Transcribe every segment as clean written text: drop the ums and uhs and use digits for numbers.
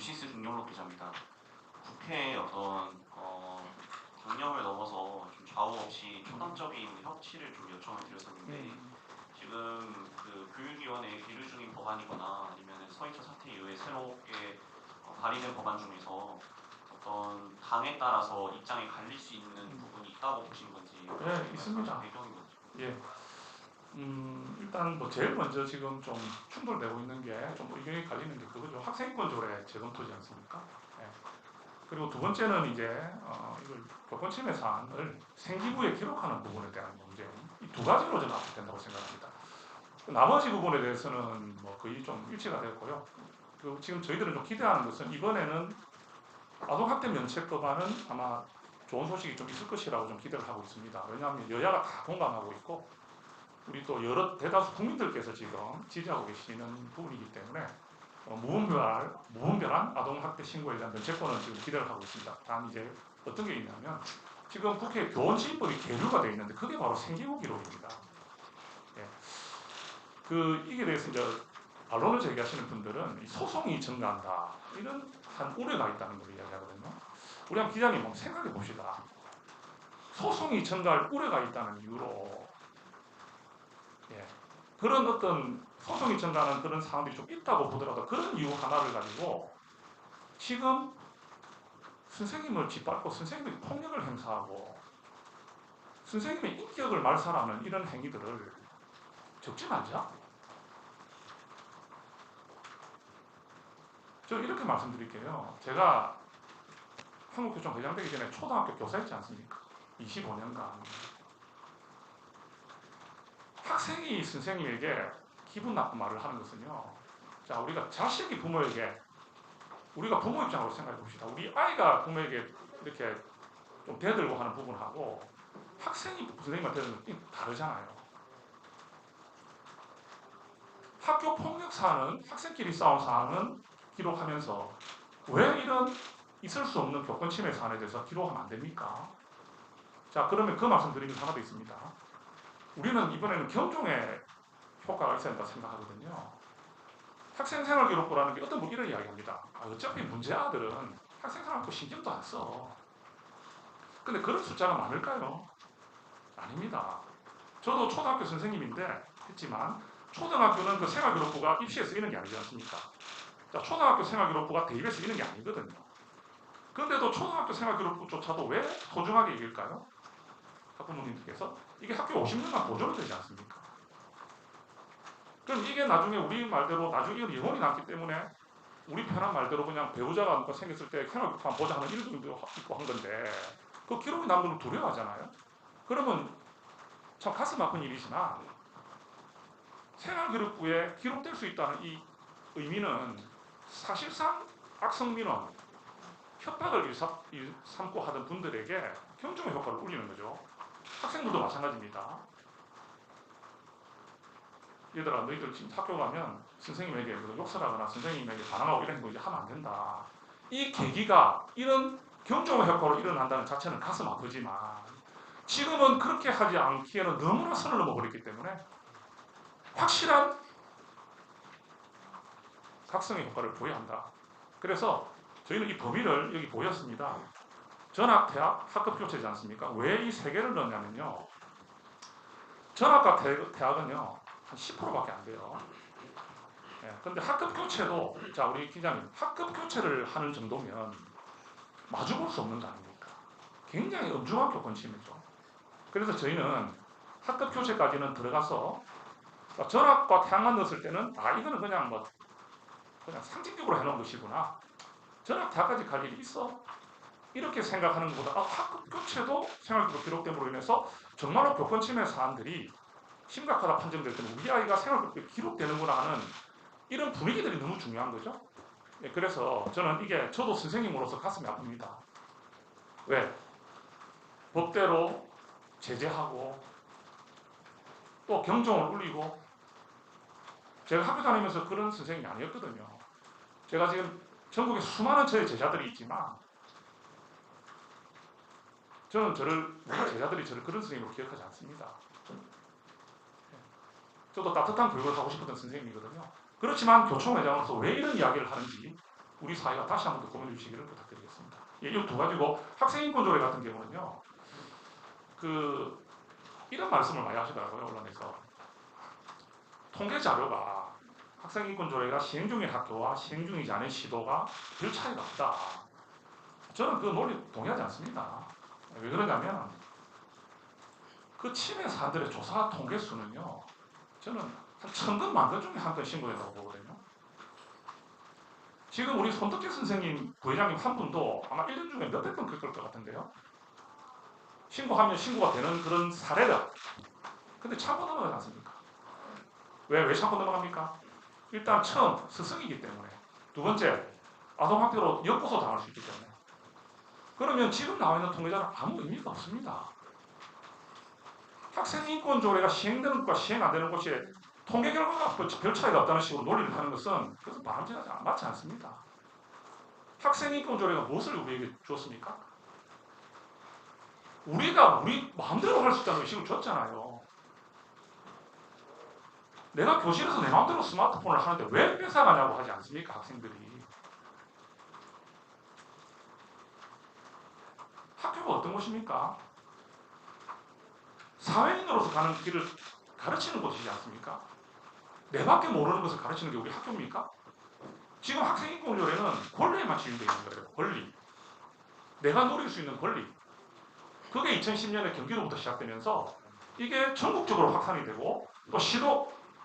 뉴시스 중용록 기자입니다. 국회의 어떤 경념을 넘어서 좀 좌우 없이 초당적인 협치를 좀 요청을 드렸었는데 지금 그 교육위원회에 계류 중인 법안이거나 아니면 서희철 사태 이후에 새롭게 발의된 법안 중에서 어떤 당에 따라서 입장이 갈릴 수 있는 부분이 있다고 보시는 건지. 네, 있습니다. 배경인 건지. 예. 일단 뭐 제일 먼저 지금 좀 충돌되고 있는 게 좀 의견이 갈리는 게 그거죠. 학생권 조례 재검토지 않습니까? 예. 그리고 두 번째는 이제 이걸 교권 침해 사안을 생기부에 기록하는 부분에 대한 문제. 이 두 가지로 저는 압축된다고 생각합니다. 나머지 부분에 대해서는 뭐 거의 좀 일치가 됐고요. 그리고 지금 저희들은 좀 기대하는 것은 이번에는 아동학대 면책법안은 아마 좋은 소식이 좀 있을 것이라고 좀 기대를 하고 있습니다. 왜냐하면 여야가 다 공감하고 있고 우리 또 여러 대다수 국민들께서 지금 지지하고 계시는 부분이기 때문에 무분별한 아동학대 신고에 대한 면책권은 지금 기대를 하고 있습니다. 단 이제 어떤 게 있냐면 지금 국회 교원시행법이 계류가 되어 있는데 그게 바로 생기부 기록입니다. 예. 이게 대해서 이제 반론을 제기하시는 분들은 소송이 증가한다 이런 한 우려가 있다는 걸 이야기하거든요. 우리 한 기자님 한번 생각해 봅시다. 소송이 증가할 우려가 있다는 이유로 그런 어떤 소송이 증가하는 그런 상황들이 좀 있다고 보더라도 그런 이유 하나를 가지고 지금 선생님을 짓밟고 선생님이 폭력을 행사하고 선생님의 인격을 말살하는 이런 행위들을 적지 말자. 저 이렇게 말씀드릴게요. 제가 한국교총 회장되기 전에 초등학교 교사했지 않습니까? 25년간. 학생이 선생님에게 기분 나쁜 말을 하는 것은요. 자, 우리가 자식이 부모에게 우리가 부모 입장으로 생각해 봅시다. 우리 아이가 부모에게 이렇게 좀 대들고 하는 부분하고 학생이 선생님한테 대드는 건 다르잖아요. 학교 폭력 사안은 학생끼리 싸운 사안은 기록하면서 왜 이런 있을 수 없는 교권 침해 사안에 대해서 기록하면 안 됩니까? 자, 그러면 그 말씀 드리는 게 하나 더 있습니다. 우리는 이번에는 경종의 효과가 있어야 한다고 생각하거든요. 학생생활기록부라는 게 어떤 분 이런 이야기합니다. 어차피 문제 아들은 학생생활기록 신경도 안 써. 근데 그런 숫자가 많을까요? 아닙니다. 저도 초등학교 선생님인데 했지만 초등학교는 그 생활기록부가 입시에 쓰이는 게 아니지 않습니까? 자, 초등학교 생활기록부가 대입에 쓰이는 게 아니거든요. 그런데도 초등학교 생활기록부조차도 왜 소중하게 여길까요? 학부모님들께서 이게 학교 50년간 보존이 되지 않습니까? 그럼 이게 나중에 우리 말대로 나중에 이건 영혼이 남기 때문에 우리 편한 말대로 그냥 배우자가 생겼을 때 생활기록부만 보자 하는 일도 있고 한 건데 그 기록이 남는 걸 두려워하잖아요. 그러면 참 가슴 아픈 일이지만 생활기록부에 기록될 수 있다는 이 의미는 사실상 악성민원, 협박을 일삼고 하던 분들에게 경종의 효과를 울리는 거죠. 학생들도 마찬가지입니다. 얘들아 너희들 지금 학교 가면 선생님에게 욕설하거나 선생님에게 반항하고 이런 거 이제 하면 안 된다. 이 계기가 이런 경종의 효과로 일어난다는 자체는 가슴 아프지만 지금은 그렇게 하지 않기에는 너무나 선을 넘어버렸기 때문에 확실한 각성의 효과를 보여야 한다. 그래서 저희는 이 범위를 여기 보였습니다. 전학, 대학, 학급 교체지 않습니까? 왜 이 세 개를 넣냐면요. 전학과 대학은요, 한 10%밖에 안 돼요. 근데 학급 교체도, 자, 우리 기자님, 학급 교체를 하는 정도면 마주볼 수 없는 거 아닙니까? 굉장히 엄중한 교권 침해죠. 그래서 저희는 학급 교체까지는 들어가서 전학과 태학만 넣었을 때는 이거는 그냥 상징적으로 해놓은 것이구나. 전학 대학까지 갈 일이 있어? 이렇게 생각하는 것보다 학급 교체도 생활기록 기록됨으로 인해서 정말로 교권 침해 사안들이 심각하다 판정될 때는 우리 아이가 생활기록에 기록되는구나 하는 이런 분위기들이 너무 중요한 거죠. 그래서 저는 이게 저도 선생님으로서 가슴이 아픕니다. 왜? 법대로 제재하고 또 경종을 울리고 제가 학교 다니면서 그런 선생님이 아니었거든요. 제가 지금 전국에 수많은 저의 제자들이 있지만 저는 우리 제자들이 저를 그런 선생님으로 기억하지 않습니다. 저도 따뜻한 교육을 하고 싶었던 선생님이거든요. 그렇지만 교총회장으로서 왜 이런 이야기를 하는지 우리 사회가 다시 한번 더 고민해 주시기를 부탁드리겠습니다. 예, 이 두 가지고 학생인권조례 같은 경우는요. 이런 말씀을 많이 하시더라고요. 언론에서. 통계 자료가 학생인권조례가 시행 중인 학교와 시행 중이지 않은 시도가 별 차이가 없다. 저는 그 논리 동의하지 않습니다. 왜 그러냐면 그 침해 사안들의 조사 통계 수는요. 저는 한 1000건 만건 중에 한 건 신고된다고 보거든요. 지금 우리 손덕재 선생님 부회장님 한 분도 아마 1년 중에 몇백 건 겪을 것 같은데요. 신고하면 신고가 되는 그런 사례다. 근데 참고 넘어가지 않습니까? 왜 참고 넘어갑니까? 일단 처음 스승이기 때문에, 두 번째 아동학대로 역고소 당할 수 있기 때문에. 그러면 지금 나와 있는 통계자는 아무 의미가 없습니다. 학생인권조례가 시행되는 것과 시행 안 되는 것이 통계 결과가 별 차이가 없다는 식으로 논리를 하는 것은 그것은 바람직하지 맞지 않습니다. 학생인권조례가 무엇을 우리에게 주었습니까? 우리가 우리 마음대로 할 수 있다는 의식을 줬잖아요. 내가 교실에서 내 마음대로 스마트폰을 하는데 왜 뺏어가냐고 하지 않습니까? 학생들이. 학교가 어떤 곳입니까? 사회인으로서 가는 길을 가르치는 곳이지 않습니까? 내밖에 모르는 것을 가르치는 게 우리 학교입니까? 지금 학생인권조례는 권리에만 지용되어 있는 거예요. 권리. 내가 누릴 수 있는 권리. 그게 2010년에 경기도부터 시작되면서 이게 전국적으로 확산이 되고 또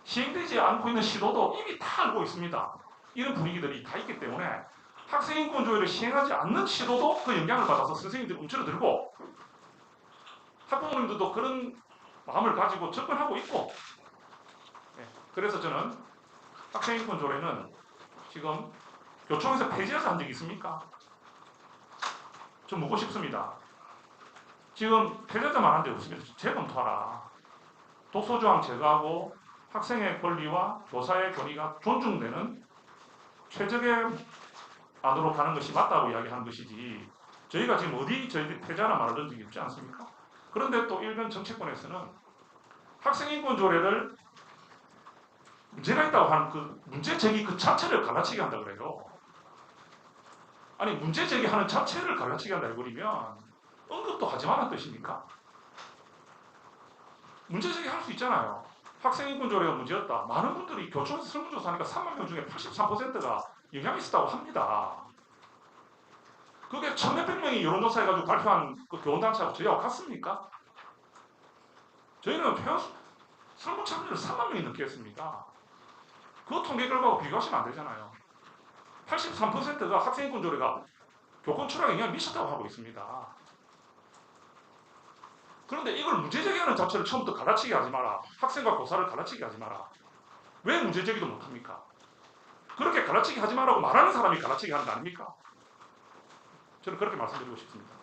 시행되지 않고 있는 시도도 이미 다 알고 있습니다. 이런 분위기들이 다 있기 때문에 학생인권조례를 시행하지 않는 시도도 그 영향을 받아서 선생님들이 움츠러들고 학부모님들도 그런 마음을 가지고 접근하고 있고, 그래서 저는 학생인권조례는 지금 교총에서 폐지해서 한 적이 있습니까? 좀 묻고 싶습니다. 지금 폐지하자만 한 적이 없습니다. 재검토하라. 독소조항 제거하고 학생의 권리와 교사의 권위가 존중되는 최적의 안으로 가는 것이 맞다고 이야기하는 것이지, 저희가 지금 어디 저희들이 폐지하라 말을 한 적이 없지 않습니까? 그런데 또 일본 정치권에서는 학생인권조례를 문제가 있다고 하는 그 문제 제기 그 자체를 갈라치게 한다 그래요. 아니 문제 제기하는 자체를 갈라치게 한다 해버리면 언급도 하지 말란 뜻입니까? 문제 제기할 수 있잖아요. 학생인권조례가 문제였다. 많은 분들이 교총에서 설문조사하니까 3만 명 중에 83%가 영향이 있었다고 합니다. 그게 1,몇백 명이 여론조사해가지고 발표한 그 교원단체하고 저희하고 같습니까? 저희는 설문 참여를 3만 명이 넘게 했습니다. 그 통계 결과하고 비교하시면 안 되잖아요. 83%가 학생인권조례가 교권 추락에 영향을 미쳤다고 하고 있습니다. 그런데 이걸 문제제기하는 자체를 처음부터 갈라치게 하지 마라. 학생과 교사를 갈라치게 하지 마라. 왜 문제제기도 못합니까? 그렇게 갈라치기 하지 말라고 말하는 사람이 갈라치기 하는 거 아닙니까? 저는 그렇게 말씀드리고 싶습니다.